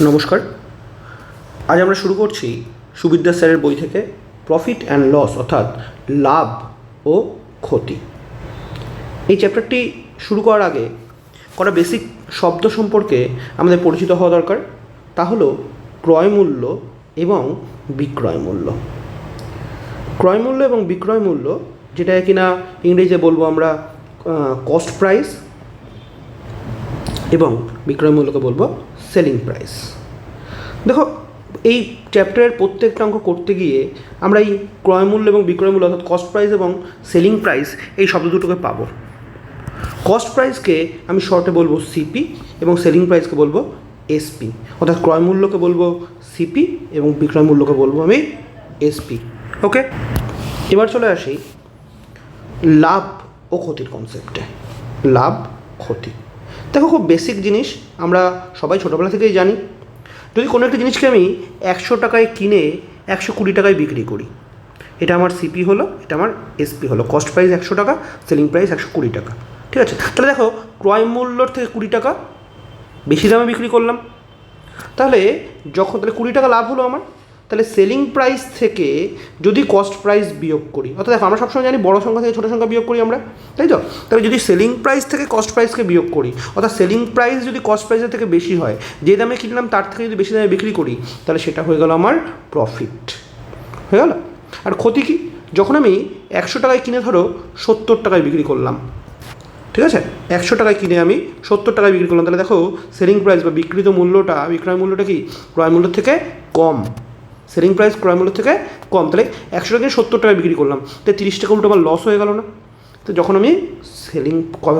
নমস্কার। আজ আমরা শুরু করছি সুবিদ্যা স্যারের বই থেকে প্রফিট অ্যান্ড লস অর্থাৎ লাভ ও ক্ষতি। এই চ্যাপ্টারটি শুরু করার আগে কটা বেসিক শব্দ সম্পর্কে আমাদের পরিচিত হওয়া দরকার। তা হলো ক্রয় মূল্য এবং বিক্রয় মূল্য। ক্রয় মূল্য এবং বিক্রয় মূল্য, যেটা কিনা ইংরেজিতে বলবো আমরা কস্ট প্রাইস, এবং বিক্রয় মূল্যকে বলবো সেলিং প্রাইস। দেখো, এই চ্যাপ্টারের প্রত্যেকটা অঙ্ক করতে গিয়ে আমরা এই ক্রয় মূল্য এবং বিক্রয় মূল্য অর্থাৎ কস্ট প্রাইস এবং সেলিং প্রাইস এই শব্দ দুটোকে পাবো। কস্ট প্রাইসকে আমি শর্টে বলবো সিপি এবং সেলিং প্রাইসকে বলবো এসপি, অর্থাৎ ক্রয় মূল্যকে বলবো সিপি এবং বিক্রয় মূল্যকে বলবো আমি এসপি। ওকে, এবার চলে আসি লাভ ও ক্ষতির কনসেপ্টে। লাভ ক্ষতি, দেখো খুব বেসিক জিনিস, আমরা সবাই ছোটোবেলা থেকেই জানি। যদি কোনো একটা জিনিসকে আমি 100 টাকায় কিনে 120 টাকায় বিক্রি করি, এটা আমার সিপি হলো, এটা আমার এসপি হলো। কস্ট প্রাইস 100 টাকা, সেলিং প্রাইস 120 টাকা। ঠিক আছে, তাহলে দেখো ক্রয় মূল্যর থেকে 20 টাকা বেশি দামে বিক্রি করলাম, তাহলে 20 টাকা লাভ হলো আমার। তাহলে সেলিং প্রাইস থেকে যদি কস্ট প্রাইস বিয়োগ করি, অর্থাৎ দেখো আমরা সবসময় জানি বড় সংখ্যা থেকে ছোটো সংখ্যা বিয়োগ করি আমরা, তাই তো? তাহলে যদি সেলিং প্রাইস থেকে কস্ট প্রাইসকে বিয়োগ করি, অর্থাৎ সেলিং প্রাইস যদি কস্ট প্রাইসের থেকে বেশি হয়, যে দামে কিনলাম তার থেকে যদি বেশি দামে বিক্রি করি, তাহলে সেটা হয়ে গেল আমার প্রফিট, হয়ে গেল। আর ক্ষতি কি? যখন আমি 100 টাকায় কিনে ধরো 70 টাকায় বিক্রি করলাম, ঠিক আছে, 100 টাকায় কিনে আমি 70 টাকায় বিক্রি করলাম, তাহলে দেখো সেলিং প্রাইস বা বিক্রিত মূল্যটা, বিক্রয় মূল্যটা কি ক্রয় মূল্য থেকে কম। সেলিং প্রাইস ক্রয় মূল্য থেকে কম, তাহলে 100 টাকা 70 টাকায় বিক্রি করলাম, তাই 30 টাকা উল্টো আমার লস হয়ে গেল না? তো যখন আমি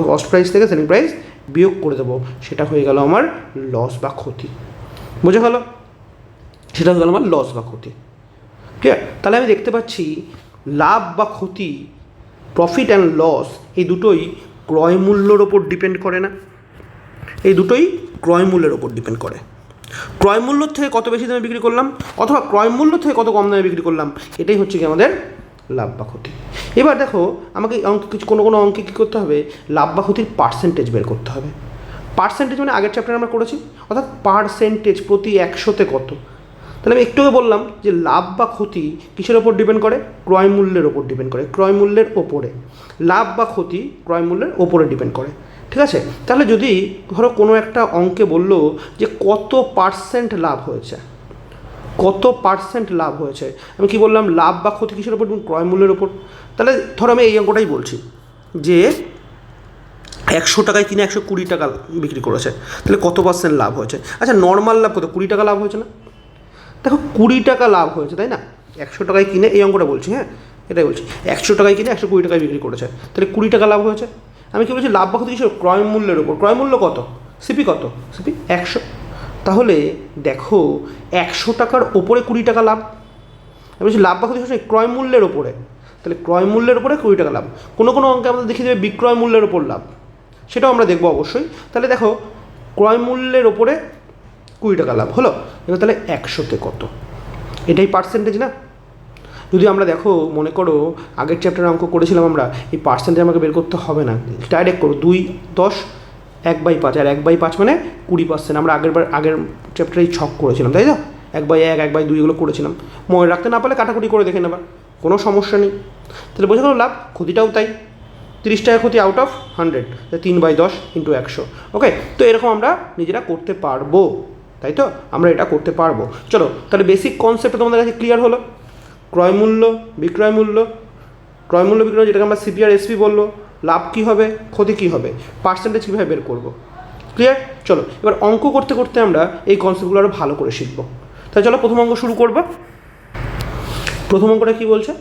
কস্ট প্রাইস থেকে সেলিং প্রাইস বিয়োগ করে দেবো, সেটা হয়ে গেল আমার লস বা ক্ষতি। বোঝা গেল? সেটা হয়ে গেল আমার লস বা ক্ষতি। ঠিক আছে, তাহলে আমি দেখতে পাচ্ছি লাভ বা ক্ষতি, প্রফিট অ্যান্ড লস, এই দুটোই ক্রয় মূল্যর ওপর ডিপেন্ড করে না? এই দুটোই ক্রয় মূল্যের ওপর ডিপেন্ড করে। ক্রয় মূল্য থেকে কত বেশি দামে বিক্রি করলাম অথবা ক্রয় মূল্য থেকে কত কম দামে বিক্রি করলাম, এটাই হচ্ছে কি আমাদের লাভ বা ক্ষতি। এবার দেখো, আমাকে কোনো অঙ্কে কী করতে হবে, লাভ বা ক্ষতির পার্সেন্টেজ বের করতে হবে। পার্সেন্টেজ মানে আগের চ্যাপ্টারে আমরা করেছি, অর্থাৎ পার্সেন্টেজ প্রতি 100-তে কত। তাহলে আমি একটু আগে বললাম যে লাভ বা ক্ষতি কিসের ওপর ডিপেন্ড করে? ক্রয় মূল্যের ওপর ডিপেন্ড করে। ক্রয় মূল্যের ওপরে লাভ বা ক্ষতি ক্রয় মূল্যের ওপরে ডিপেন্ড করে। ঠিক আছে, তাহলে যদি ধরো কোনো একটা অঙ্কে বললো যে কত পার্সেন্ট লাভ হয়েছে, কত পার্সেন্ট লাভ হয়েছে, আমি কি বললাম? লাভ বা ক্ষতি কিসের ওপর? ক্রয় মূল্যের ওপর। তাহলে ধরো আমি এই অঙ্কটাই বলছি যে 100 টাকায় কিনে 120 টাকা বিক্রি করেছে, তাহলে কত পার্সেন্ট লাভ হয়েছে? আচ্ছা, নর্মাল লাভ কত? 20 টাকা লাভ হয়েছে না? দেখো 20 টাকা লাভ হয়েছে, তাই না? 100 টাকায় কিনে, এই অঙ্কটা বলছি, হ্যাঁ এটাই বলছি, 100 টাকায় কিনে 120 টাকায় বিক্রি করেছে, তাহলে 20 টাকা লাভ হয়েছে। আমি কি বলছি? লাভ বা ক্ষতি কিসের? ক্রয় মূল্যের ওপর। ক্রয় মূল্য কত? সিপি কত? সিপি 100। তাহলে দেখো 100 টাকার ওপরে 20 টাকা লাভ। আমি বলছি লাভ বা ক্ষতি কিসের? ক্রয় মূল্যের ওপরে। তাহলে ক্রয় মূল্যের ওপরে 20 টাকা লাভ। কোনো অঙ্কে আমাদের দেখিয়ে দেবে বিক্রয় মূল্যের ওপর লাভ, সেটাও আমরা দেখবো অবশ্যই। তাহলে দেখো ক্রয় মূল্যের ওপরে 20 টাকা লাভ হলো। এবার তাহলে 100-তে কত? এটাই পার্সেন্টেজ না? যদি আমরা দেখো মনে করো আগের চ্যাপ্টারে অঙ্ক করেছিলাম আমরা, এই পার্সেন্টেজ আমাকে বের করতে হবে না, ডাইরেক্ট করো 2, 10, 1/5, আর 1/5 মানে 20%। আমরা আগের চ্যাপ্টারেই ছক করেছিলাম, তাই তো? 1/1, 1/2 এগুলো করেছিলাম। মনে রাখতে না পারলে কাটাকুটি করে দেখে নেবা, কোনো সমস্যা নেই। তাহলে বোঝা গেল লাভ। ক্ষতিটাও তাই, 30 টাকা ক্ষতি আউট অফ 100, 3/10 × 100। ওকে, তো এরকম আমরা নিজেরা করতে পারবো, তাই তো? আমরা এটা করতে পারবো। চলো, তাহলে বেসিক কনসেপ্ট তোমাদের কাছে ক্লিয়ার হলো। ক্রয় মূল্য, বিক্রয় মূল্য, ক্রয় মূল্য বিক্রয়, যেটাকে আমরা সিপি আর এসপি বললো। লাভ কী হবে, ক্ষতি কী হবে, পার্সেন্টেজ কীভাবে বের করবো। ক্লিয়ার? চলো, এবার অঙ্ক করতে করতে আমরা এই কনসেপ্টগুলো আরও ভালো করে শিখবো। তাই চলো প্রথম অঙ্ক শুরু করবো। প্রথম অঙ্কটা কী বলছে?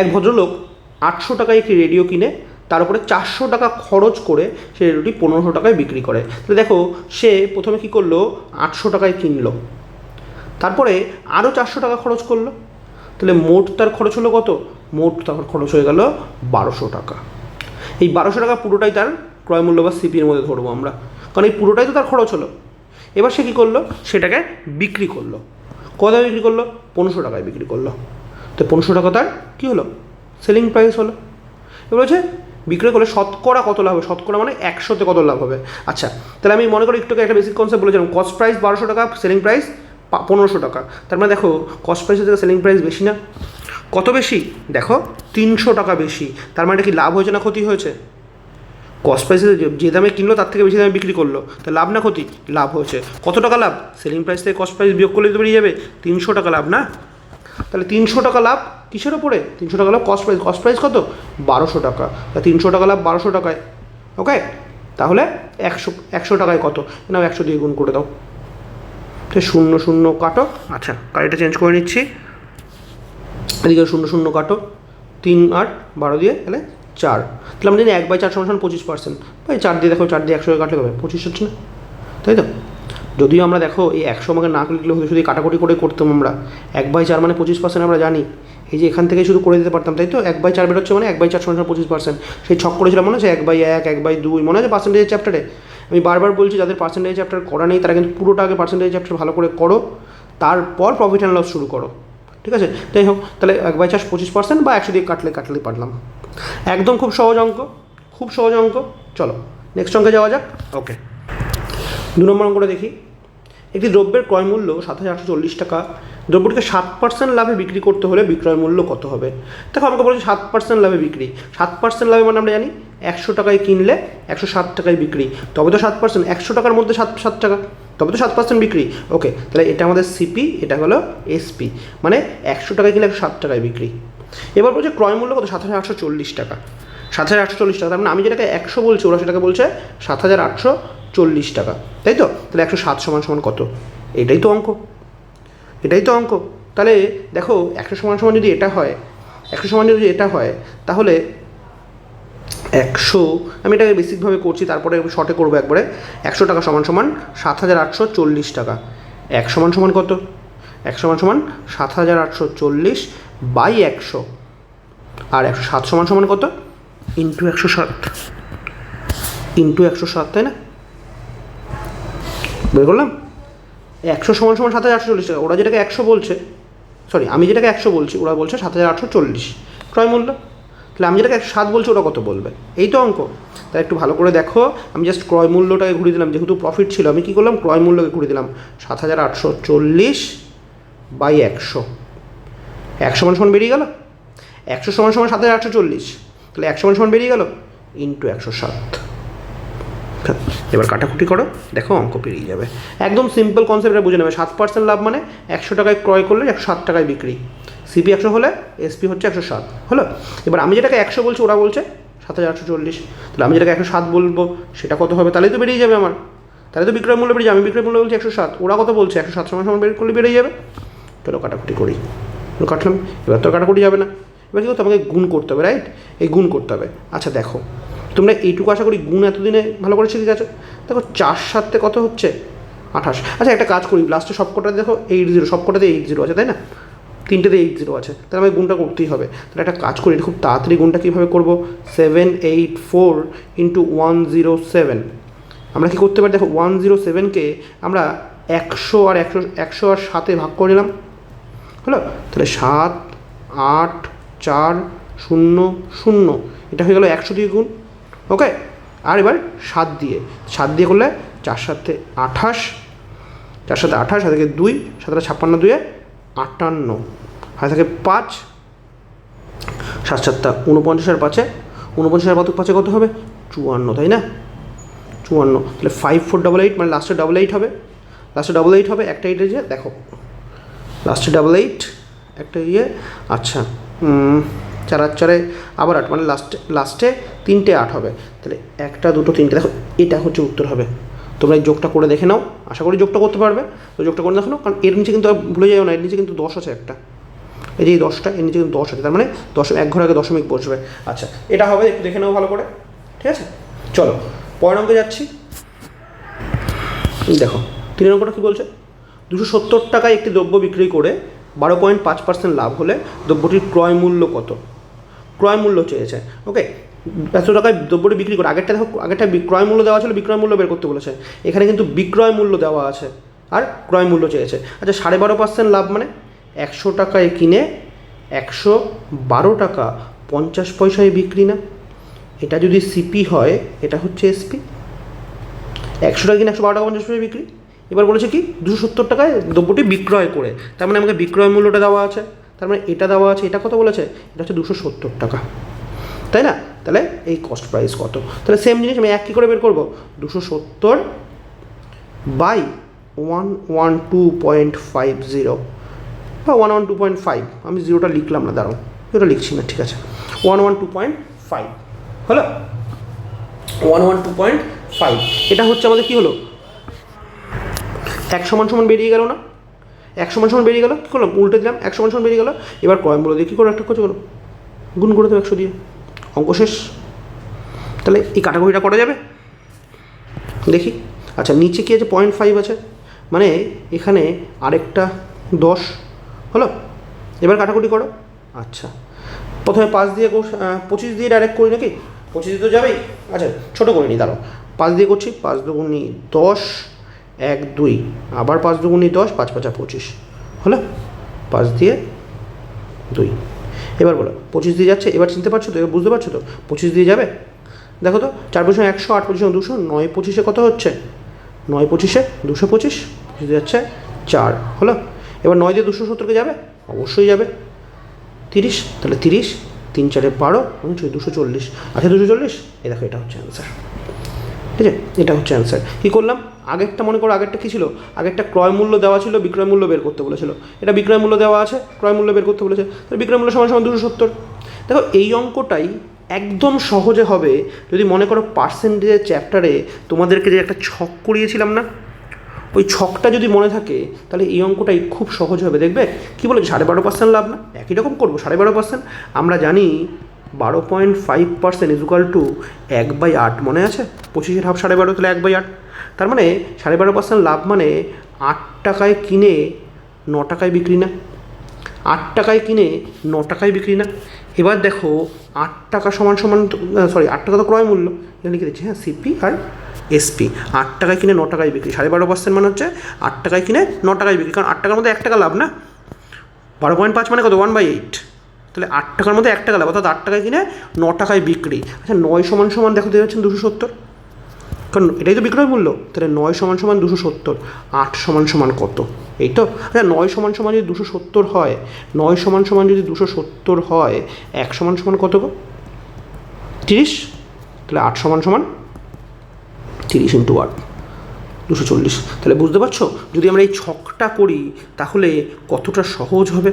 এক ভদ্রলোক 800 টাকায় একটি রেডিও কিনে তার উপরে 400 টাকা খরচ করে সে রেডিওটি 1500 টাকায় বিক্রি করে। তাহলে দেখো সে প্রথমে কী করলো, 800 টাকায় কিনলো, তারপরে আরও 400 টাকা খরচ করলো, তাহলে মোট তার খরচ হলো কত? মোট তার খরচ হয়ে গেল 1200 টাকা। এই 1200 টাকা পুরোটাই তার ক্রয় মূল্য বা সিপির মধ্যে ধরবো আমরা, কারণ এই পুরোটাই তো তার খরচ হলো। এবার সে কী করলো, সেটাকে বিক্রি করলো। কত বিক্রি করলো? 1500 টাকায় বিক্রি করলো। তো 1500 টাকা তার কী হলো? সেলিং প্রাইস হলো। এবার হচ্ছে বিক্রয় করলে শতকরা কত লাভ হবে, শতকরা মানে 100তে কত লাভ হবে। আচ্ছা তাহলে আমি মনে করি একটু একটা বেসিক কনসেপ্ট বলেছিলাম, কস্ট প্রাইস 1200 টাকা, সেলিং প্রাইস 1500 টাকা। তার মানে দেখো কস্ট প্রাইসের থেকে সেলিং প্রাইস বেশি না? কত বেশি? দেখো 300 টাকা বেশি। তার মানে কি লাভ হয়েছে না ক্ষতি হয়েছে? কস্ট প্রাইসে যে দামে কিনলো তার থেকে বেশি দামে বিক্রি করলো, তা লাভ না ক্ষতি? লাভ হয়েছে। কত টাকা লাভ? সেলিং প্রাইস থেকে কস্ট প্রাইস বিয়োগ করলে তো বেরিয়ে যাবে 300 টাকা লাভ না? তাহলে 300 টাকা লাভ কিসের ওপরে? 300 টাকা লাভ কস্ট প্রাইস। কস্ট প্রাইস কত? 1200 টাকা। তা 300 টাকা লাভ 1200 টাকায়। ওকে, তাহলে 100 টাকায় কত? নাও 100 দিয়ে গুণ করে দাও। তো 0 0 কাটো। আচ্ছা কারেক্টটা চেঞ্জ করে নিচ্ছি, এদিকে 0 0 কাটো, 3 8 12 দিয়ে তাহলে 4। তাহলে আমরা জানি 1/4 সমান 25%। ভাই 4 দিয়ে দেখো, 4 দিয়ে 100 কাটলে হবে 25 হচ্ছে না? তাই তো? যদিও আমরা দেখো এই 100 আমাকে না লিখলে হতো, শুধু কাটাকুটি করে করতাম আমরা। 1/4 মানে 25% আমরা জানি। এই যে এখান থেকে শুধু করে দিতে পারতাম, তাই তো? 1/4 বেরোচ্ছে মানে 1/4 সমান 25%। সেই ছক করেছিলাম মনে আছে, 1/1 1/2 মনে আছে পার্সেন্টেজ চ্যাপ্টারে? আমি বারবার বলছি যাদের পার্সেন্টেজ চ্যাপ্টার করা নেই তারা কিন্তু পুরোটা আগে পার্সেন্টেজ চ্যাপ্টার ভালো করে করো, তারপর প্রফিট অ্যান্ড লস শুরু করো। ঠিক আছে? যাই হোক, তাহলে 1/4 25% বা 100 দিয়ে কাটলে পারলাম। একদম খুব সহজ অঙ্ক, খুব সহজ অঙ্ক। চলো নেক্সট অঙ্কে যাওয়া যাক। ওকে, 2 নম্বর অঙ্কটা দেখি। একটি দ্রব্যের ক্রয় মূল্য 7840 টাকা, দ্রব্যটিকে 7% লাভে বিক্রি করতে হলে বিক্রয় মূল্য কত হবে? দেখো আমাকে বলছে 7% লাভে বিক্রি। 7% লাভে মানে আমরা জানি 100 টাকায় কিনলে 107 টাকায় বিক্রি, তবে তো 7%। 100 টাকার মধ্যে 7 টাকা, তবে তো 7% বিক্রি। ওকে, তাহলে এটা আমাদের সিপি, এটা হলো এসপি, মানে 100 টাকায় কিনলে 107 টাকায় বিক্রি। এবার বলছে ক্রয় মূল্য কত? 7840 টাকা। 7840 টাকা, তার মানে আমি যেটাকে 100 বলছি ওরা সেটাকে বলছে 7840 টাকা, তাই তো? তাহলে 107 সমান কত? এটাই তো অঙ্ক, এটাই তো অঙ্ক। তাহলে দেখো 100 সমান যদি এটা হয়, 100 সমান যদি এটা হয়, তাহলে 100, আমি এটাকে বেসিকভাবে করছি তারপরে শর্টে করবো একবারে। 100 টাকা সমান 7840 টাকা। 1 সমান কত? 1 সমান 7840 বাই 100, আর 107 সমান কত? ইন্টু 107, ইন্টু 107, তাই না? বের করলাম। 100 সমান 7840 টাকা। ওরা যেটাকে 100 বলছে, সরি আমি যেটাকে 100 বলছি ওরা বলছে 7840 ক্রয় মূল্য। তাহলে আমি যেটাকে 107 বলছি ওরা কত বলবে? এই তো অঙ্ক। তাই একটু ভালো করে দেখো, আমি জাস্ট ক্রয় মূল্যটাকে ঘুরিয়ে দিলাম, যেহেতু প্রফিট ছিল আমি কী করলাম? ক্রয় মূল্যকে ঘুরিয়ে দিলাম 7840 বাই 100। 1 সমান বেরিয়ে গেল। 100 সমান 7840, তাহলে 1 সমান বেরিয়ে গেল ইন্টু 107। এবার কাটাকুটি করো, দেখো অঙ্ক পেরিয়ে যাবে। একদম সিম্পল কনসেপ্টটা বুঝে নেবে। 7% লাভ মানে 100 টাকায় ক্রয় করলে 107 টাকায় বিক্রি। সিপি 100 হলে এসপি হচ্ছে 107, হলো? এবার আমি যেটাকে 100 বলছি ওরা বলছে 7840, তাহলে আমি যেটাকে 107 বলবো সেটা কত হবে? তাহলেই তো বেরিয়ে যাবে আমার, তাহলে তো বিক্রয় মূল্য বেরিয়ে যাবে। আমি বিক্রয় মূল্য বলছি 107, ওরা কত বলছে? 107 সমান বের করলে বেরিয়ে যাবে। চলো কাটাকুটি করি, কাটলাম। এবার তো কাটাকুটি যাবে না, এবার কী করতে হবে? আমাকে গুণ করতে হবে, রাইট? এই গুণ করতে হবে। আচ্ছা দেখো তোমরা এইটুকু আশা করি গুণ এতদিনে ভালো করে শিখে গেছো। দেখো 4 7 কত হচ্ছে? 28। আচ্ছা একটা কাজ করি, লাস্টে সবকটাতে দেখো 80, সবকটাতে 80 আছে, তাই না? 3টেতে 80 আছে, তাহলে আমাকে গুণটা করতেই হবে। তাহলে একটা কাজ করি, খুব তাড়াতাড়ি গুণটা কীভাবে করবো? 784 ইন্টু 107। আমরা কী করতে পারি? দেখো 107কে আমরা 100 আর 7-এ ভাগ করে নিলাম, হলো? তাহলে 7 8 4 0 0, এটা হয়ে গেল 100 দিয়ে গুণ। ওকে, আর এবার 7 দিয়ে করলে 4 7 28, 4 7 28, হাতে থেকে 2, 7 56, 2 58, হাতে থেকে 5, 7 7 49, আর 5 49, আর 5 কত হবে? 54, তাই না? 54, তাহলে 5488, মানে লাস্টে 88 হবে, লাস্টে 88 হবে। একটা 8 যে দেখো লাস্টে 88 একটা ইয়ে। আচ্ছা 4 আর 4 আবার 8, মানে লাস্টে 3টে 8 হবে। তাহলে 1 2 3, দেখো এটা হচ্ছে উত্তর হবে। তোমরা এই যোগটা করে দেখে নাও, আশা করি যোগটা করতে পারবে। তো যোগটা করে দেখো না, কারণ এর নিচে কিন্তু ভুলে যাও না, এর নিচে কিন্তু 10 আছে একটা, এই যে এই 10টা, এর নিচে কিন্তু 10 আছে, তার মানে 1 ঘর আগে দশমিক বসবে। আচ্ছা এটা হবে, একটু দেখে নাও ভালো করে, ঠিক আছে? চলো পরের অঙ্কে যাচ্ছি। দেখো 3 অঙ্কটা কী বলছে? 270 টাকায় একটি দ্রব্য বিক্রি করে 12.5% লাভ হলে দ্রব্যটির ক্রয় মূল্য কত? ক্রয় মূল্য চেয়েছে। ওকে, এত টাকায় দ্রব্যটি বিক্রি করে, আগেরটা দেখো, আগেরটা ক্রয় মূল্য দেওয়া ছিল, বিক্রয় মূল্য বের করতে বলেছে। এখানে কিন্তু বিক্রয় মূল্য দেওয়া আছে আর ক্রয় মূল্য চেয়েছে। আচ্ছা 12.5% লাভ মানে 100 টাকায় কিনে 112 টাকা 50 পয়সায় বিক্রি না? এটা যদি সিপি হয়, এটা হচ্ছে এসপি। 100 টাকা কিনে 112 টাকা 50 পয়সা বিক্রি। এবার বলেছে কি 270 টাকায় দ্রব্যটি বিক্রয় করে, তার মানে আমাকে বিক্রয় মূল্যটা দেওয়া আছে, তার মানে এটা দেওয়া আছে, এটা কত বলেছে, এটা হচ্ছে 270 টাকা, তাই না? তাহলে এই কস্ট প্রাইস কত? তাহলে সেম জিনিস আমি এক কী করে বের করবো, 270 বাই 112.50 বা 112.5, আমি জিরোটা লিখলাম না, দাঁড়াও জিরোটা লিখছি না, ঠিক আছে, 112.5 হলো, 112.5। এটা হচ্ছে আমাদের কী হলো, 1 সমান সমান বেরিয়ে গেল না, 1 সমান সমান বেরিয়ে গেল, কী করলাম উল্টে দিলাম, 1 সমান সমান বেরিয়ে গেল। এবার ক্রয় মূল্য দিয়ে কী করে একটা কিছু করো, গুণ করে দেবো 100 দিয়ে, অঙ্ক শেষ। তাহলে এই কাটাকুটিটা করা যাবে, দেখি। আচ্ছা নিচে কি আছে, 0.5 আছে, মানে এখানে আরেকটা 10 হলো। এবার কাটাকুটি করো। আচ্ছা প্রথমে 5 দিয়ে 25 দিয়ে ডাইরেক্ট করি নাকি, 25 তো যাবেই। আচ্ছা ছোটো করে নিই, দাঁড়াও, 5 দিয়ে করছি, 5 দুগুণি 10, 1 2, আবার 5 দুগুণি 10, 5 5 25 হলো, 5 দিয়ে 2। এবার বলো 25 দিয়ে যাচ্ছে, এবার চিনতে পারছো তো, এবার বুঝতে পারছো তো 25 দিয়ে যাবে। দেখো তো 4 পজিশন 100, 8 পজিশন 200, 9 25-এ কত হচ্ছে, 9 25-এ 225, 25 দিয়ে যাচ্ছে 4 হলো। এবার 9 দিয়ে 270-কে যাবে, অবশ্যই যাবে, 30, তাহলে 30, 3 4 12, 240। আচ্ছা 240, এই দেখো এটা হচ্ছে অ্যান্সার, ঠিক আছে, এটা হচ্ছে অ্যান্সার। কী করলাম, আগেরটা মনে করো, আগেরটা কী ছিল, আগেরটা ক্রয় মূল্য দেওয়া ছিল, বিক্রয় মূল্য বের করতে বলেছিল, এটা বিক্রয় মূল্য দেওয়া আছে, ক্রয় মূল্য বের করতে বলেছে, তাহলে বিক্রয় মূল্য সমান সমান 270। দেখো এই অঙ্কটাই একদম সহজে হবে যদি মনে করো পার্সেন্টেজের চ্যাপ্টারে তোমাদেরকে যে একটা ছক করিয়েছিলাম না, ওই ছকটা যদি মনে থাকে তাহলে এই অঙ্কটাই খুব সহজ হবে। দেখবে কী বলে 12.5% লাভ না, একই রকম করবো 12.5%। আমরা জানি 12.5% ইজুকাল টু 1/8, মনে আছে, 25-এর হাফ 12.5, তাহলে 1/8, তার মানে 12.5% লাভ মানে 8 টাকায় কিনে 9 টাকায় বিক্রি না, 8 টাকায় কিনে 9 টাকায় বিক্রি না। এবার দেখো 8 টাকা সমান সমান, সরি 8 টাকা তো ক্রয় মূল্য, এখানে লিখে দিচ্ছি, হ্যাঁ সিপি আর এসপি, 8 টাকায় কিনে 9 টাকায় বিক্রি, 12.5% মানে হচ্ছে 8 টাকায় কিনে 9 টাকায় বিক্রি, কারণ 8 টাকার মধ্যে 1 টাকা লাভ না, 12.5 মানে কত, 1/8, তাহলে 8 টাকার মধ্যে 1 টাকা লাভ, অর্থাৎ 8 টাকায় কিনে 9 টাকায় বিক্রি। আচ্ছা 9 সমান সমান দেখো দিয়ে যাচ্ছেন 270, কারণ এটাই তো বিক্রয় মূল্য, তাহলে 9 সমান সমান 270, 8 সমান সমান কত, এই তো। আচ্ছা 9 সমান সমান যদি 270 হয়, 9 সমান সমান যদি 270 হয়, 1 সমান সমান কত গো, 30, তাহলে 8 সমান সমান 30 ইন্টু 8, 240। তাহলে বুঝতে পারছো যদি আমরা এই ছকটা করি তাহলে কতটা সহজ হবে,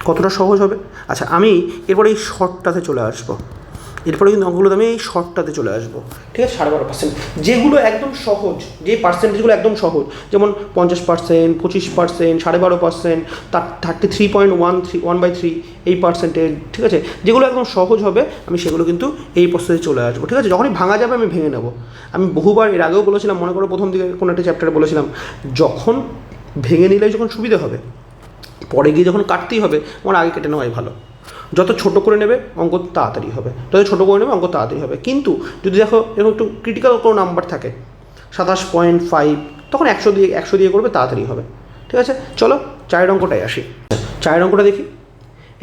কতটা সহজ হবে। আচ্ছা আমি এরপরে এই শর্টটাতে চলে আসবো, এরপরে কিন্তু অঙ্কগুলোতে আমি এই শর্টটাতে চলে আসবো, ঠিক আছে, 12.5%, যেগুলো একদম সহজ, যে পার্সেন্টেজগুলো একদম সহজ, যেমন 50%, 25%, 12.5%, 33.13 এই পার্সেন্টেজ, ঠিক আছে, যেগুলো একদম সহজ হবে আমি সেগুলো কিন্তু এই প্রসেসে চলে আসবো, ঠিক আছে। যখনই ভাঙা যাবে আমি ভেঙে নেবো। আমি বহুবার এর আগেও বলেছিলাম, মনে করো প্রথম দিকে কোনো একটা চ্যাপ্টারে বলেছিলাম, যখন ভেঙে নিলে যখন সুবিধা হবে, পরে গিয়ে যখন কাটতেই হবে আমার আগে কেটে নেওয়াই ভালো। যত ছোটো করে নেবে অঙ্ক তাড়াতাড়ি হবে, যত ছোটো করে নেবে অঙ্ক তাড়াতাড়ি হবে। কিন্তু যদি দেখো এরকম একটু ক্রিটিক্যাল কোনো নাম্বার থাকে 27.5, তখন 100 দিয়ে করবে, তাড়াতাড়ি হবে, ঠিক আছে। চলো 4 অঙ্কটায় আসি। 4 অঙ্কটা দেখি।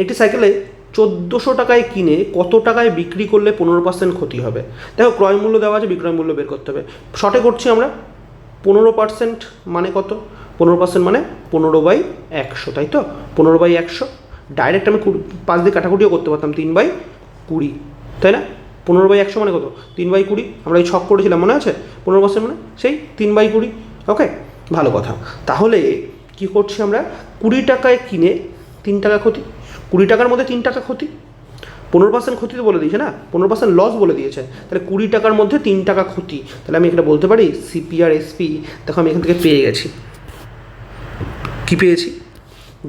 একটি সাইকেলে 1400 টাকায় কিনে কত টাকায় বিক্রি করলে 15% ক্ষতি হবে। দেখো ক্রয় মূল্য দেওয়া আছে, বিক্রয় মূল্য বের করতে হবে। শর্টে করছি আমরা, 15% মানে কত, 15% মানে 15/100, তাই তো, 15/100। ডাইরেক্ট আমি 5 দিয়ে কাটাকুটিও করতে পারতাম, 3/20, তাই না। 15/100 মানে কত, 3/20, আমরা এই ছক করেছিলাম মনে আছে, 15% মানে সেই 3/20, ওকে, ভালো কথা। তাহলে কি করছি আমরা, 20 টাকায় কিনে 3 টাকা ক্ষতি, 20 টাকার মধ্যে 3 টাকা ক্ষতি, 15% ক্ষতি তো বলে দিয়েছে না, 15% লস বলে দিয়েছে, তাহলে 20 টাকার মধ্যে 3 টাকা ক্ষতি, তাহলে আমি এখানে বলতে পারি সিপি আর এসপি। দেখো আমি এখান থেকে পেয়ে গেছি, কি পেয়েছি,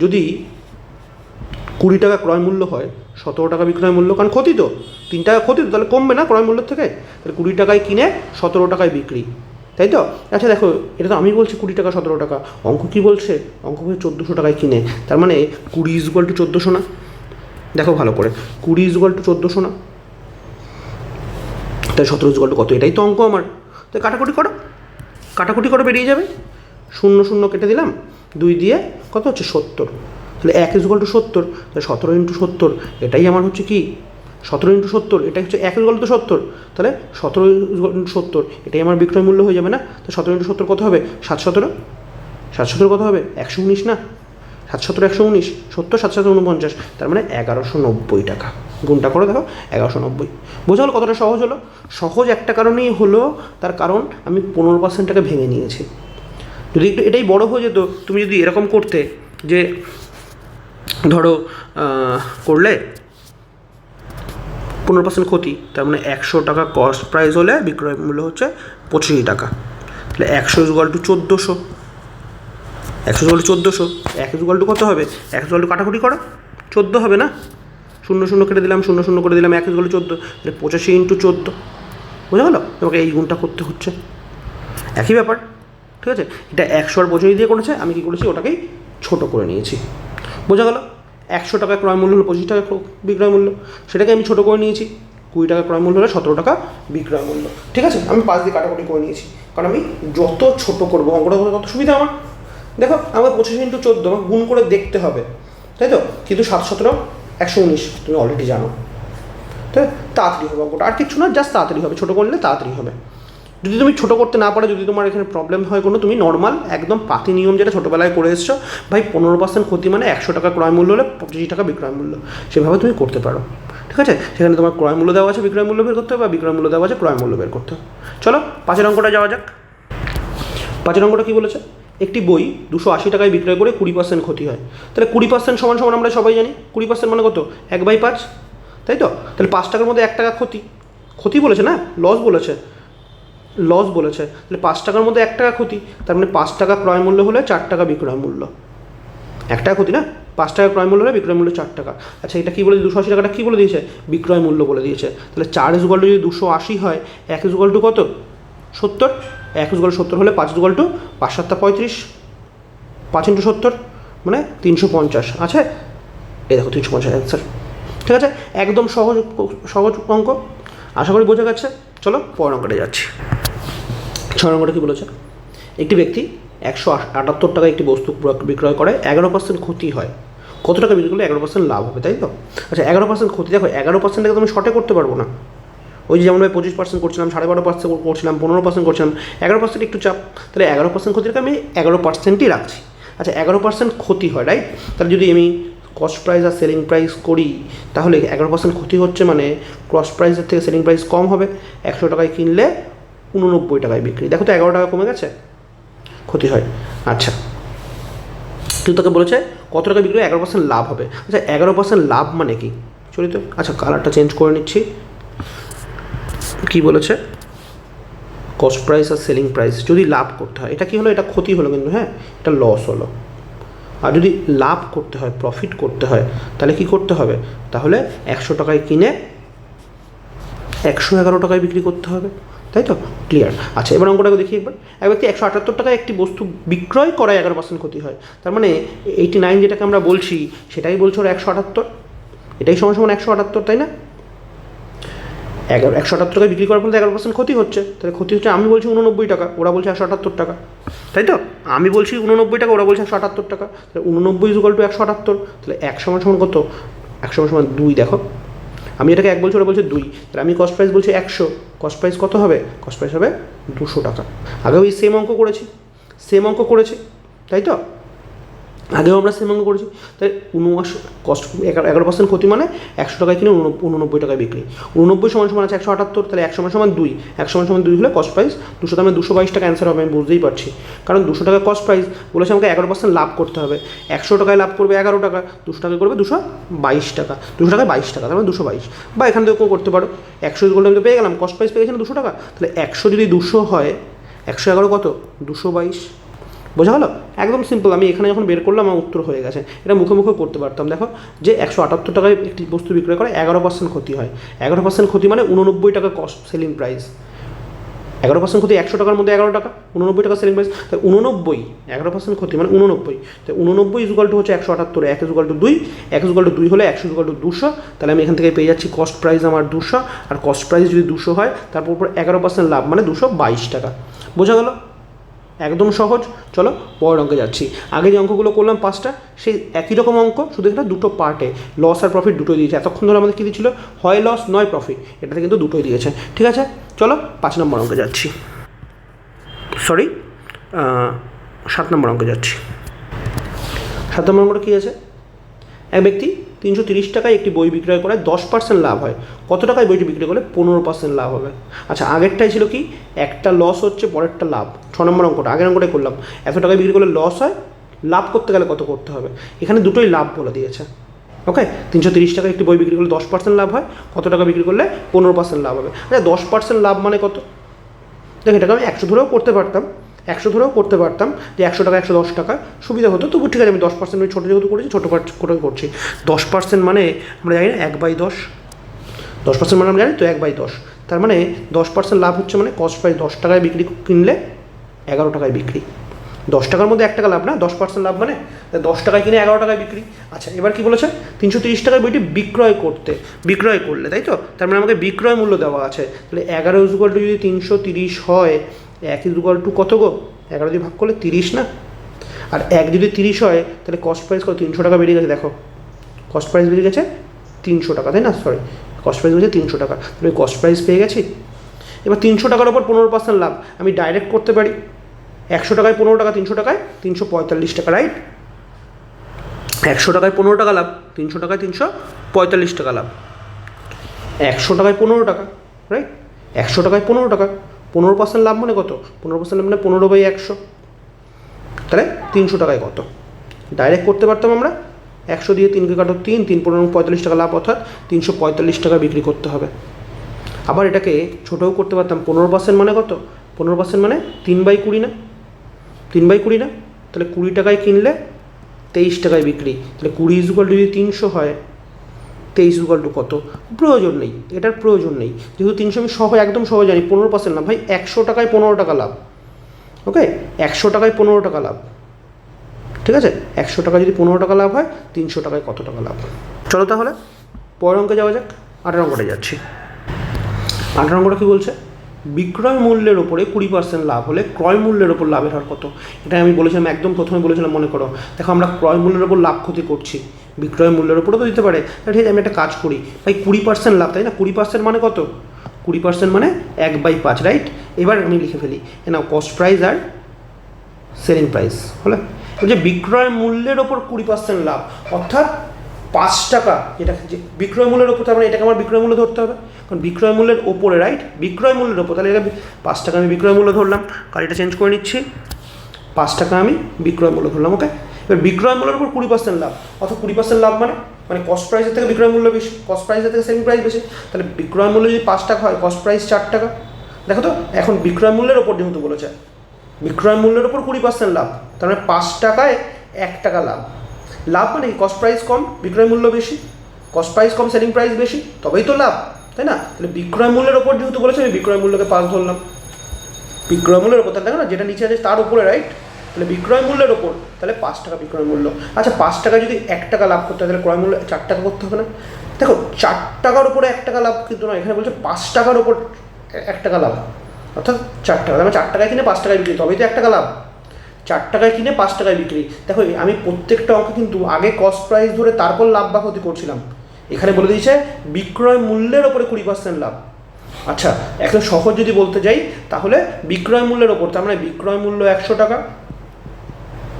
যদি 20 টাকা ক্রয় মূল্য হয়, 17 টাকা বিক্রয় মূল্য, কারণ ক্ষতি তো 3 টাকা ক্ষতি তো, তাহলে কমবে না ক্রয় মূল্যের থেকে, তাহলে 20 টাকায় কিনে 17 টাকায় বিক্রি, তাই তো। আচ্ছা দেখো এটা তো আমি বলছি 20 টাকা 17 টাকা, অঙ্ক কী বলছে, অঙ্ক বলছে 1400 টাকায় কিনে, তার মানে 20 ইজুয়াল টু 1400 না, দেখো ভালো করে, 20 ইজুয়াল টু 1400 না, তাই 17 ইজুয়াল টু কত, এটাই তো অঙ্ক আমার। তাই কাটাকুটি করো, কাটাকুটি করে বেরিয়ে যাবে, 0 0 কেটে দিলাম, 2 দিয়ে কত হচ্ছে 70, তাহলে 1 ইজুয়াল টু 70, তাহলে 17 × 70, এটাই আমার হচ্ছে কি 17 × 70, এটা হচ্ছে 1 = 70, তাহলে 17 × 70 এটাই আমার বিক্রয় মূল্য হয়ে যাবে না? তো 17 × 70 কত হবে? 717। 717 কত হবে? 119 না? 717 119, 70 7 7 49, তার মানে 1190 টাকা। গুণটা করে দেখো, 1190। বোঝা হলো কতটা সহজ হলো? সহজ একটা কারণেই হলো, তার কারণ আমি 15% টাকা ভেঙে নিয়েছি। যদি একটু এটাই বড় হয়ে যেত, তুমি যদি এরকম করতে যে ধরো করলে 15% ক্ষতি, তার মানে 100 টাকা কস্ট প্রাইস হলে বিক্রয় মূল্য হচ্ছে 85 টাকা, তাহলে 100 = 1400, 100 = 1400, 1 = কত হবে? 1 = কাটাকুটি করো, 14 হবে না? 0 0 কেটে দিলাম, 0 0 করে দিলাম, 1 = 14, তাহলে 85 × 14। বোঝা গেল? তোমাকে এই গুণটা করতে হচ্ছে, একই ব্যাপার। ঠিক আছে, এটা 100 আর 85 দিয়ে করেছে, আমি কী করেছি? ওটাকেই ছোটো করে নিয়েছি। বোঝা গেল? 100 টাকা ক্রয় মূল্য হলো 25 টাকা বিক্রয় মূল্য, সেটাকে আমি ছোটো করে নিয়েছি। 20 টাকা ক্রয় মূল্য হলে 17 টাকা বিক্রয় মূল্য। ঠিক আছে, আমি 5 দিয়ে কাটাকুটি করে নিয়েছি, কারণ আমি যত ছোটো করবো অঙ্কটা তত সুবিধা আমার। দেখো, আমার 25 × 14 আমার গুণ করে দেখতে হবে, তাই তো? কিন্তু 7 17 119 তুমি অলরেডি জানো, তাই তাড়াতাড়ি হবে অঙ্কটা, আর কিছু না, জাস্ট তাড়াতাড়ি হবে, ছোটো করলে তাড়াতাড়ি হবে। যদি তুমি ছোটো করতে না পারো, যদি তোমার এখানে প্রবলেম হয় কোনো, তুমি নর্মাল একদম পাতি নিয়ম যেটা ছোটোবেলায় করে এসছো, ভাই 15% ক্ষতি মানে 100 টাকা ক্রয় মূল্য হলে 25 টাকা বিক্রয় মূল্য, সেভাবে তুমি করতে পারো। ঠিক আছে, সেখানে তোমার ক্রয় মূল্য দেওয়া আছে, বিক্রয় মূল্য বের করতে হবে, বা বিক্রয় মূল্য দেওয়া আছে, ক্রয় মূল্য বের করতে হবে। চলো 5 অঙ্কটা যাওয়া যাক। 5 অঙ্কটা কী বলেছে? একটি বই 280 টাকায় বিক্রয় করে 20% ক্ষতি হয়। তাহলে 20% সমান সমান আমরা সবাই জানি, 20% মানে কত? 1/5, তাই তো? তাহলে 5 টাকার মধ্যে 1 টাকা ক্ষতি, ক্ষতি বলেছে না, লস বলেছে, লস বলেছে। তাহলে 5 টাকার মধ্যে 1 টাকা ক্ষতি, তার মানে 5 টাকা ক্রয় মূল্য হলে 4 টাকা বিক্রয় মূল্য। 1 টাকা ক্ষতি না, 5 টাকা ক্রয় মূল্য হলে বিক্রয় মূল্য 4 টাকা। আচ্ছা, এটা কী বলে? 280 টাকাটা কী বলে দিয়েছে? বিক্রয় মূল্য বলে দিয়েছে। তাহলে 4 = যদি 280 হয়, 1 = কত? 70। 1 = 70 হলে 5 = 5 7 35, 5 × 70 মানে 350 আছে। এই দেখো 350 অ্যান্সার। ঠিক আছে, একদম সহজ সহজ অঙ্ক, আশা করি বোঝা গেছে। চলো পরের অঙ্কটা যাচ্ছি। 6 নম্বরটা কী বলেছে? একটি ব্যক্তি 178 টাকায় একটি বস্তু বিক্রয় করে, 11% ক্ষতি হয়। কত টাকা বিক্রি করলে 11% লাভ হবে, তাই তো? আচ্ছা, 11% ক্ষতি, দেখো 11% টাকা তুমি শর্টে করতে পারবো না। ওই যে যেমন 25% করছিলাম, 12.5% করছিলাম, 15% করছিলাম, 11% একটু চাপ, তাহলে 11% ক্ষতিটাকে আমি 11%ই রাখছি। আচ্ছা, 11% ক্ষতি হয়, রাইট? তাহলে যদি আমি কস্ট প্রাইস আর সেলিং প্রাইস করি, তাহলে 11% ক্ষতি হচ্ছে মানে কস্ট প্রাইসের থেকে সেলিং প্রাইস কম হবে। 100 টাকায় কিনলে 89 টাকায় বিক্রি, দেখো তো 11 টাকা কমে গেছে, ক্ষতি হয়। আচ্ছা, কিন্তু তোকে বলেছে কত টাকা বিক্রি 11% লাভ হবে। আচ্ছা, 11% লাভ মানে কি? চলি তো, আচ্ছা কালারটা চেঞ্জ করে নিচ্ছি। কী বলেছে? কস্ট প্রাইস আর সেলিং প্রাইস যদি লাভ করতে হয়, এটা কী হলো? এটা ক্ষতি হলো, কিন্তু হ্যাঁ এটা লস হলো। আর যদি লাভ করতে হয়, প্রফিট করতে হয়, তাহলে কি করতে হবে? তাহলে 100 টাকায় কিনে 111 টাকায় বিক্রি করতে হবে, তাই তো? ক্লিয়ার। আচ্ছা, এবার অঙ্কটাকে দেখি একবার। এক ব্যক্তি 178 টাকায় একটি বস্তু বিক্রয় করায় 11% ক্ষতি হয়, তার মানে 89 যেটাকে আমরা বলছি সেটাই বলছো ওরা 178, এটাই সমান সমান 178, তাই না? 178 টাকায় বিক্রি করার ফলে 11% ক্ষতি হচ্ছে, তাহলে ক্ষতি হচ্ছে, আমি বলছি 89 টাকা, ওরা বলছে 178 টাকা, তাই তো? আমি বলছি 89 টাকা, ওরা বলছে 178 টাকা, তাহলে 89 = 178, তাহলে 1 = কত? 1 = 2, দেখো আমি এটাকে 1 বলছি, ওরা বলছে 2, তাহলে আমি কস্ট প্রাইস বলছি 100, কস্ট প্রাইস কত হবে? কস্ট প্রাইস হবে 200 টাকা। আগেও এই সেম অঙ্ক করেছি, তাই তো? আগেও আমরা সেম অঙ্ক করেছি। তাই 79 কস্ট 11% ক্ষতি মানে 100 টাকায় কিনে 89 টাকায় বিক্রি। 89 সমান আছে 178, তাহলে 1 = 2, 1 = 2 হলে কস্ট প্রাইস 200, তার মানে 222 টাকা অ্যান্সার হবে। আমি বুঝতেই পারছি, কারণ 200 টাকা কস্ট প্রাইস বলেছে, আমাকে 11% লাভ করতে হবে। 100 টাকায় লাভ করবে 11 টাকা, 200 টাকায় করবে 222 টাকা, 200 টাকায় 22 টাকা, তার মানে 222। বা এখান থেকে করতে পারো 100 আমি তো পেয়ে গেলাম, কস্ট প্রাইস পেয়ে গেছি না 200 টাকা, তাহলে 100 যদি 200 হয়, 111 কত? 222। বোঝা গেল? একদম সিম্পল। আমি এখানে যখন বের করলাম আমার উত্তর হয়ে গেছে। এটা মুখে মুখে করতে পারতাম। দেখো যে 178 টাকায় একটি বস্তু বিক্রয় করে 11% ক্ষতি হয়, 11% ক্ষতি মানে 89 টাকা কস্ট সেলিং প্রাইস। 11% ক্ষতি 100 টাকার মধ্যে 11 টাকা, 89 টাকা সেলিং প্রাইস, তাই 89, 11% ক্ষতি মানে 89, তাই 89 হচ্ছে 178, 1 = 2, 1 = 2 হলে 100 = 200, তাহলে আমি এখান থেকে পেয়ে যাচ্ছি কস্ট প্রাইস আমার 200, আর কস্ট প্রাইস যদি 200 হয় তারপর 11% লাভ মানে 222 টাকা। বোঝা গেল? একদম সহজ। চলো পরের অঙ্কে যাচ্ছি। আগে যে অঙ্কগুলো করলাম 5টা, সেই একই রকম অঙ্ক, শুধু এটা দুটো পার্টে, লস আর প্রফিট দুটোই দিয়েছে। এতক্ষণ ধরে আমাদের কী দিয়েছিল, হয় লস নয় প্রফিট, এটাতে কিন্তু দুটোই দিয়েছে। ঠিক আছে, চলো 5 নম্বর অঙ্কে যাচ্ছি, সরি 7 নম্বর অঙ্কে যাচ্ছি। 7 নম্বর অঙ্কটা কী আছে, এক ব্যক্তি 330 টাকায় একটি বই বিক্রয় করায় 10% লাভ হয়। কত টাকায় বইটি বিক্রি করলে 15% লাভ হবে? আচ্ছা, আগেরটাই ছিল কি, একটা লস হচ্ছে, পরেরটা লাভ। 6 নম্বর অঙ্কটা, আগের অঙ্কটাই করলাম, এত টাকায় বিক্রি করলে লস হয়, লাভ করতে গেলে কত করতে হবে? এখানে দুটোই লাভ বলে দিয়েছে। ওকে, 330 টাকায় একটি বই বিক্রি করলে 10% লাভ হয়, কত টাকা বিক্রি করলে 15% লাভ হবে? আচ্ছা, 10% লাভ মানে কত? দেখ, এটাকে আমি 100 ধরেও করতে পারতাম, 100 ধরেও করতে পারতাম, যে 100 টাকা 110 টাকা সুবিধা হতো। তবু ঠিক আছে, আমি 10% ছোটো যেহেতু করেছি, ছোটো করে করছি। 10% মানে আমরা জানি না 1/10, 10% মানে আমরা জানি তো 1/10। তার মানে 10% লাভ হচ্ছে মানে কস্ট প্রাইস 10 টাকায় বিক্রি কিনলে 11 টাকায় বিক্রি। 10 টাকার মধ্যে 1 টাকা লাভ না, 10% লাভ মানে 10 টাকায় কিনে 11 টাকায় বিক্রি। আচ্ছা, এবার কি বলেছে, 330 টাকায় বইটি বিক্রয় করলে, তাই তো? তার মানে আমাকে বিক্রয় মূল্য দেওয়া আছে। তাহলে 11 ইকুয়াল টু যদি 330 হয়, 1 ইকুয়াল টু কত গো, 11 দিয়ে ভাগ করলে 30 না? আর 1 যদি 30 হয়, তাহলে কস্ট প্রাইস কত, 300 টাকা বেরিয়ে গেছে। দেখো, কস্ট প্রাইস বেরিয়ে গেছে 300 টাকা, তাই না? সরি, কস্ট প্রাইস বেরিয়েছে 300 টাকা। তাহলে কস্ট প্রাইস পেয়ে গেছি। এবার 300 টাকার ওপর 15% লাভ আমি ডাইরেক্ট করতে পারি। 100 টাকায় 15 টাকা, 300 টাকায় 345 টাকা, রাইট? 100 টাকায় 15 টাকা লাভ, 300 টাকায় 345 টাকা লাভ। 100 টাকায় 15 টাকা, রাইট? 100 টাকায় 15 টাকা, 15% লাভ মানে কত? 15% লাভ মানে 15/100। তাহলে 300 টাকায় কত? ডাইরেক্ট করতে পারতাম আমরা, 100 দিয়ে 3কে কাটো 3, 3 15 45 টাকা লাভ, অর্থাৎ 345 টাকা বিক্রি করতে হবে। আবার এটাকে ছোটোও করতে পারতাম, 15% মানে কত? 15% মানে 3/20 না? 3/20 না? তাহলে 20 টাকায় কিনলে 23 টাকায় বিক্রি। তাহলে 20 ইকুয়াল টু যদি 300 হয়, 23 ইকুয়াল টু কত? প্রয়োজন নেই, এটার প্রয়োজন নেই, যেহেতু 300 আমি একদম সহজ জানি। 15% লাভ ভাই, 100 টাকায় 15 টাকা লাভ। ওকে, 100 টাকায় 15 টাকা লাভ, ঠিক আছে? 100 টাকা যদি 15 টাকা লাভ হয়, 300 টাকায় কত টাকা লাভ? চলো তাহলে পরের অঙ্কে যাওয়া যাক। 18 অঙ্কটা যাচ্ছি। 18 অঙ্কটা কী বলছে, বিক্রয় মূল্যের ওপরে 20% লাভ হলে ক্রয় মূল্যের ওপর লাভের হার কত? এটা আমি বলেছিলাম, একদম প্রথমে বলেছিলাম, মনে করো। দেখো, আমরা ক্রয় মূল্যের ওপর লাভ ক্ষতি করছি, বিক্রয় মূল্যের ওপরও তো দিতে পারে। ঠিক আছে, আমি একটা কাজ করি ভাই, 20% লাভ, তাই না? 20% মানে কত? 20% মানে 1/5, রাইট? এবার আমি লিখে ফেলি, না, কস্ট প্রাইস আর সেলিং প্রাইস হলে যে বিক্রয় মূল্যের ওপর 20% লাভ, অর্থাৎ 5 টাকা, যেটা যে বিক্রয় মূল্যের ওপর, তার মানে এটাকে আমার বিক্রয় মূল্য ধরতে হবে, কারণ বিক্রয় মূল্যের ওপরে, রাইট? বিক্রয় মূল্যের ওপর, তাহলে এটা 5 টাকা আমি বিক্রয় মূল্য ধরলাম, কারণ এটা চেঞ্জ করে নিচ্ছি, 5 টাকা আমি বিক্রয় মূল্য ধরলাম। ওকে, এবার বিক্রয় মূল্যের উপর 20% লাভ, অর্থাৎ 20% লাভ মানে কস্ট প্রাইসের থেকে বিক্রয় মূল্য বেশি, কস্ট প্রাইসের থেকে সেলিং প্রাইস বেশি। তাহলে বিক্রয় মূল্য যদি 5 টাকা হয়, কস্ট প্রাইস 4 টাকা। দেখো তো, এখন বিক্রয় মূল্যের ওপর যেহেতু বলেছে, বিক্রয় মূল্যের ওপর 20% লাভ, তার মানে 5 টাকায় 1 টাকা লাভ। লাভ মানে কস্ট প্রাইস কম, বিক্রয় মূল্য বেশি, কস্ট প্রাইস কম, সেলিং প্রাইস বেশি, তবেই তো লাভ, তাই না? তাহলে বিক্রয় মূল্যের ওপর যেহেতু বলেছে, আমি বিক্রয় মূল্যকে 5 ধরলাম। বিক্রয় মূল্যের ওপর, তাহলে দেখো না, যেটা নিচে আছে তার উপরে, রাইট? তাহলে বিক্রয় মূল্যের ওপর, তাহলে 5 টাকা বিক্রয় মূল্য। আচ্ছা, 5 টাকা যদি 1 টাকা লাভ করতে হয়, তাহলে ক্রয় মূল্য 4 টাকা করতে হবে না? দেখো, 4 টাকার উপরে 1 টাকা লাভ কিন্তু না, এখানে বলছে 5 টাকার ওপর 1 টাকা লাভ, অর্থাৎ 4 টাকা। আমি 4 টাকায় কিনে 5 টাকায় বিক্রি, তবেই তো 1 টাকা লাভ। 4 টাকায় কিনে 5 টাকায় বিক্রি। দেখো, আমি প্রত্যেকটা অঙ্ক কিন্তু আগে কস্ট প্রাইস ধরে তারপর লাভ বা ক্ষতি করছিলাম। এখানে বলে দিয়েছে বিক্রয় মূল্যের ওপরে 20% লাভ। আচ্ছা, এখন সহজ যদি বলতে যাই, তাহলে বিক্রয় মূল্যের ওপর, তার মানে বিক্রয় মূল্য 100 টাকা,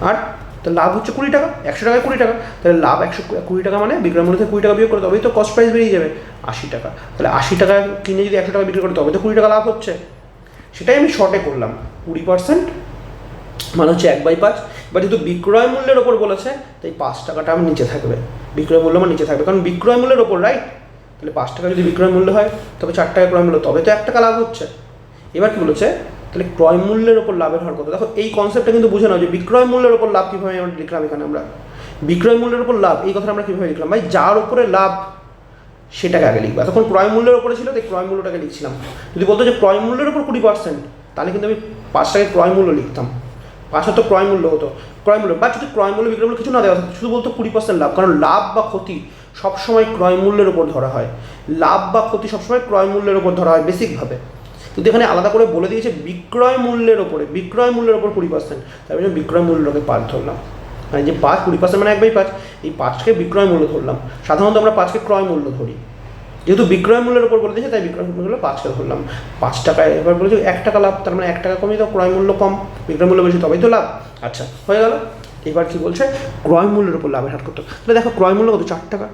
আর তো লাভ হচ্ছে 20 টাকা, 100 টাকায় 20 টাকা, তাহলে লাভ 120 টাকা, মানে বিক্রয় মূল্য থেকে 20 টাকা বিয়োগ করে, তবেই তো কস্ট প্রাইস বেরিয়ে যাবে 80 টাকা। তাহলে 80 টাকা কিনে যদি 100 টাকা বিক্রি করে, তবে তো 20 টাকা লাভ হচ্ছে। সেটাই আমি শর্টে করলাম, 20% মানে হচ্ছে 1/5। বা যেহেতু বিক্রয় মূল্যের ওপর বলেছে, তাই 5 টাকাটা আমার নিচে থাকবে, বিক্রয় মূল্য আমার নিচে থাকবে, কারণ বিক্রয় মূল্যের ওপর, রাইট? তাহলে 5 টাকা যদি বিক্রয় মূল্য হয়, তবে 4 টাকা ক্রয় মূল্য, তবে তো 1 টাকা লাভ হচ্ছে। এবার কী বলেছে, তাহলে ক্রয় মূল্যের ওপর লাভের হার কত? দেখো, এই কনসেপ্টটা কিন্তু বুঝে নাও যে বিক্রয় মূল্যের ওপর লাভ কীভাবে আমরা লিখলাম। এখানে আমরা বিক্রয় মূল্যের ওপর লাভ, এই কথাটা আমরা কীভাবে লিখলাম ভাই, যার উপরে লাভ সেটাকে আগে লিখবো। তখন ক্রয় মূল্যের ওপরে ছিল, তাই ক্রয় মূল্যটাকে লিখছিলাম। যদি বলতো যে ক্রয় মূল্যের ওপর 20%, তাহলে কিন্তু আমি 5 টাকায় ক্রয় মূল্য লিখতাম, 5 হতো ক্রয় মূল্য হতো, ক্রয় মূল্য। বা যদি ক্রয় মূল্য বিক্রয় মূল্য কিছু না দেওয়া হতো, শুধু বলতো 20% লাভ, কারণ লাভ বা ক্ষতি সবসময় ক্রয় মূল্যের ওপর ধরা হয়, লাভ বা ক্ষতি সবসময় ক্রয় মূল্যের ওপর ধরা হয় বেসিকভাবে। কিন্তু এখানে আলাদা করে বলে দিয়েছে বিক্রয় মূল্যের ওপরে 20%, তার জন্য বিক্রয় মূল্যকে 5 ধরলাম। মানে যে 20% মানে 1/5, এই 5কে বিক্রয় মূল্য ধরলাম। সাধারণত আমরা 5কে ক্রয় মূল্য ধরি, যেহেতু বিক্রয় মূল্যের উপর বলে দিয়েছে তাই বিক্রয় মূল্য 5কে ধরলাম। 5 টাকায় এবার বলেছে 1 টাকা লাভ, তার মানে 1 টাকা কমই তো ক্রয় মূল্য কম, বিক্রয় মূল্য বেশি, তবেই তো লাভ। আচ্ছা, হয়ে গেল। এবার কি বলছে, ক্রয় মূল্যের উপর লাভের হার কত। তাহলে দেখো ক্রয় মূল্য কত, 4 টাকা।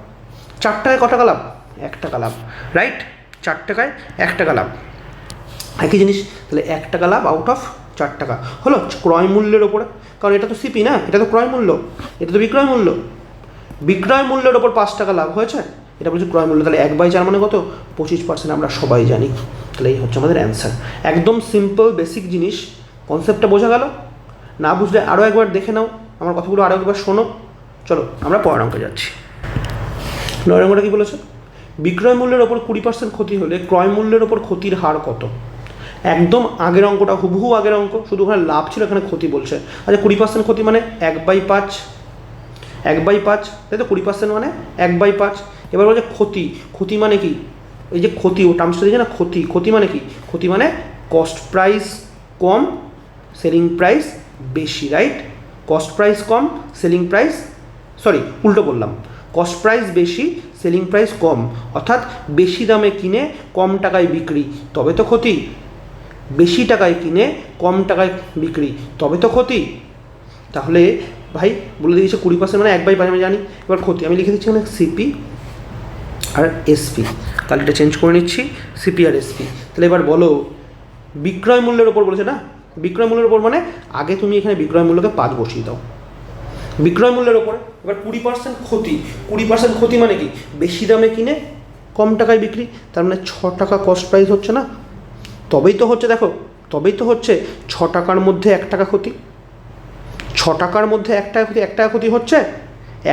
4 টাকায় ক টাকা লাভ, 1 টাকা লাভ, রাইট। 4 টাকায় 1 টাকা লাভ, একই জিনিস। তাহলে 1 টাকা লাভ আউট অফ 4 টাকা হলো ক্রয় মূল্যের ওপরে, কারণ এটা তো সিপি না, এটা তো ক্রয় মূল্য, এটা তো বিক্রয় মূল্য। বিক্রয় মূল্যের ওপর 5 টাকা লাভ হয়েছে, এটা বলছে ক্রয় মূল্য। তাহলে 1/4 মানে কত, 25%, আমরা সবাই জানি। তাহলে এই হচ্ছে আমাদের অ্যান্সার। একদম সিম্পল বেসিক জিনিস, কনসেপ্টটা বোঝা গেল? না বুঝলে আরও একবার দেখে নাও, আমার কথাগুলো আরও একবার শোনো। চলো আমরা পরের অঙ্কে যাচ্ছি। 9 নম্বরটা কী বলেছে, বিক্রয় মূল্যের ওপর 20% ক্ষতি হলে ক্রয় মূল্যের ওপর ক্ষতির হার কত। একদম আগের অঙ্কটা, হুবহু আগের অঙ্ক, শুধু ওখানে লাভ ছিল, এখানে ক্ষতি বলছে। আচ্ছা 20% ক্ষতি মানে 1/5, 1/5, তাই তো 20% মানে 1/5। এবার বলছে ক্ষতি, ক্ষতি মানে কি, এই যে ক্ষতি ও টার্মসটা দিয়েছে না, ক্ষতি, ক্ষতি মানে কি, ক্ষতি মানে কস্ট প্রাইস কম সেলিং প্রাইস বেশি, রাইট। কস্ট প্রাইস কম সেলিং প্রাইস, সরি উল্টো বললাম, কস্ট প্রাইস বেশি সেলিং প্রাইস কম, অর্থাৎ বেশি দামে কিনে কম টাকায় বিক্রি, তবে তো ক্ষতি। বেশি টাকায় কিনে কম টাকায় বিক্রি, তবে তো ক্ষতি। তাহলে ভাই বলে দিয়েছে 20% মানে 1/5 আমি জানি। এবার ক্ষতি আমি লিখে দিচ্ছি এখানে সিপি আর এসপি, তাহলে এটা চেঞ্জ করে নিচ্ছি, সিপি আর এসপি। তাহলে এবার বলো বিক্রয় মূল্যের ওপর বলেছে না, বিক্রয় মূল্যের ওপর মানে আগে তুমি এখানে বিক্রয় মূল্যকে 5 বসিয়ে দাও, বিক্রয় মূল্যের ওপরে। এবার 20% ক্ষতি, 20% ক্ষতি মানে কি, বেশি দামে কিনে কম টাকায় বিক্রি, তার মানে 6 টাকা কস্ট প্রাইস হচ্ছে না, তবেই তো হচ্ছে, দেখো তবেই তো হচ্ছে 6 টাকার মধ্যে 1 টাকা ক্ষতি, 6 টাকার মধ্যে 1 টাকা ক্ষতি, 1 টাকা ক্ষতি হচ্ছে,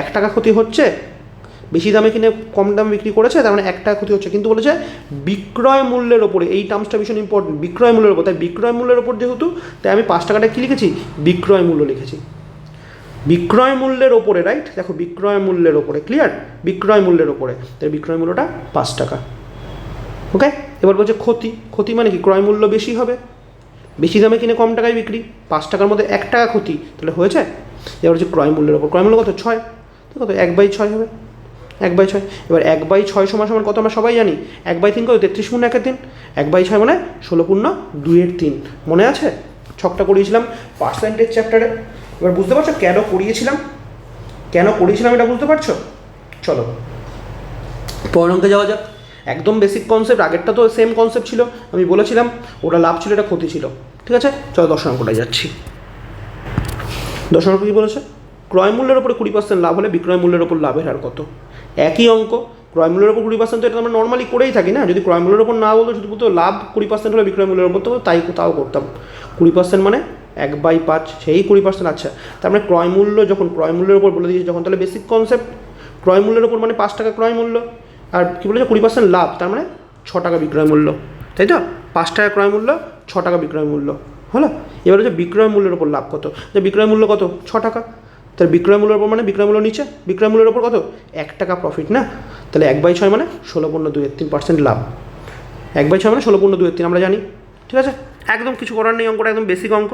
1 টাকা ক্ষতি হচ্ছে, বেশি দামে কিনে কম দামে বিক্রি করেছে, তার মানে 1 টাকা ক্ষতি হচ্ছে। কিন্তু বলেছে বিক্রয় মূল্যের ওপরে, এই টার্মসটা ভীষণ ইম্পর্টেন্ট, বিক্রয় মূল্যের ওপর। তাই বিক্রয় মূল্যের ওপর যেহেতু, তাই আমি 5 টাকাটা কী লিখেছি, বিক্রয় মূল্য লিখেছি, বিক্রয় মূল্যের ওপরে, রাইট। দেখো বিক্রয় মূল্যের ওপরে, ক্লিয়ার, বিক্রয় মূল্যের ওপরে, তাই বিক্রয় মূল্যটা 5 টাকা, ওকে। এবার বলছে ক্ষতি, ক্ষতি মানে কি, ক্রয় মূল্য বেশি হবে, বেশি দামে কিনে কম টাকায় বিক্রি, 5 টাকার মধ্যে 1 টাকা ক্ষতি, তাহলে হয়েছে। এবার হচ্ছে ক্রয় মূল্যের ওপর, ক্রয় মূল্য কত, 6, তো কত 1/6 হবে, 1/6। এবার 1/6 সমান সমান কত আমরা সবাই জানি, 1/3 কত, 33 গুণ 1/3, 1/6 মানে 16×2-3, মনে আছে ছকটা করিয়েছিলাম পার্সেন্টেজ চ্যাপ্টারে। এবার বুঝতে পারছো কেন করিয়েছিলাম, কেন করিয়েছিলাম এটা বুঝতে পারছো। চলো পরের অঙ্কে যাওয়া যাক। একদম বেসিক কনসেপ্ট, আগেরটা তো সেম কনসেপ্ট ছিল, আমি বলেছিলাম ওটা লাভ ছিল এটা ক্ষতি ছিল, ঠিক আছে। চলো 10 অঙ্কটায় যাচ্ছি। 10 অঙ্ক কী বলেছে, ক্রয় মূল্যের ওপরে 20% লাভ হলে বিক্রয় মূল্যের ওপর লাভের হার কত। একই অঙ্ক, ক্রয় মূল্যের ওপর 20%, তো এটা আমরা নর্মালি করেই থাকি না। যদি ক্রয় মূল্যের ওপর না বলতো, শুধু বলতো লাভ 20% হলে বিক্রয় মূল্যের ওপর, তো তাও করতাম। 20% মানে 1/5, সেই 20%। আচ্ছা, তার মানে ক্রয় মূল্য, যখন ক্রয় মূল্যের ওপর বলে দিয়েছে, যখন তাহলে বেসিক কনসেপ্ট, ক্রয় মূল্যের ওপর মানে 5 টাকা ক্রয় মূল্য, আর কী বলেছে 20% লাভ, তার মানে 6 টাকা বিক্রয় মূল্য, তাই তো। 5 টাকা ক্রয় মূল্য, 6 টাকা বিক্রয় মূল্য হলো। এবার হচ্ছে বিক্রয় মূল্যের ওপর লাভ কত, যে বিক্রয় মূল্য কত, 6 টাকা, তাহলে বিক্রয় মূল্যের ওপর মানে বিক্রয় মূল্য নিচে, বিক্রয় মূল্যের ওপর কত, 1 টাকা প্রফিট না, তাহলে 1/6 মানে 16.2-3% লাভ, 1/6 মানে 16.2-3 আমরা জানি, ঠিক আছে। একদম কিছু করার নেই, অঙ্কটা একদম বেসিক অঙ্ক।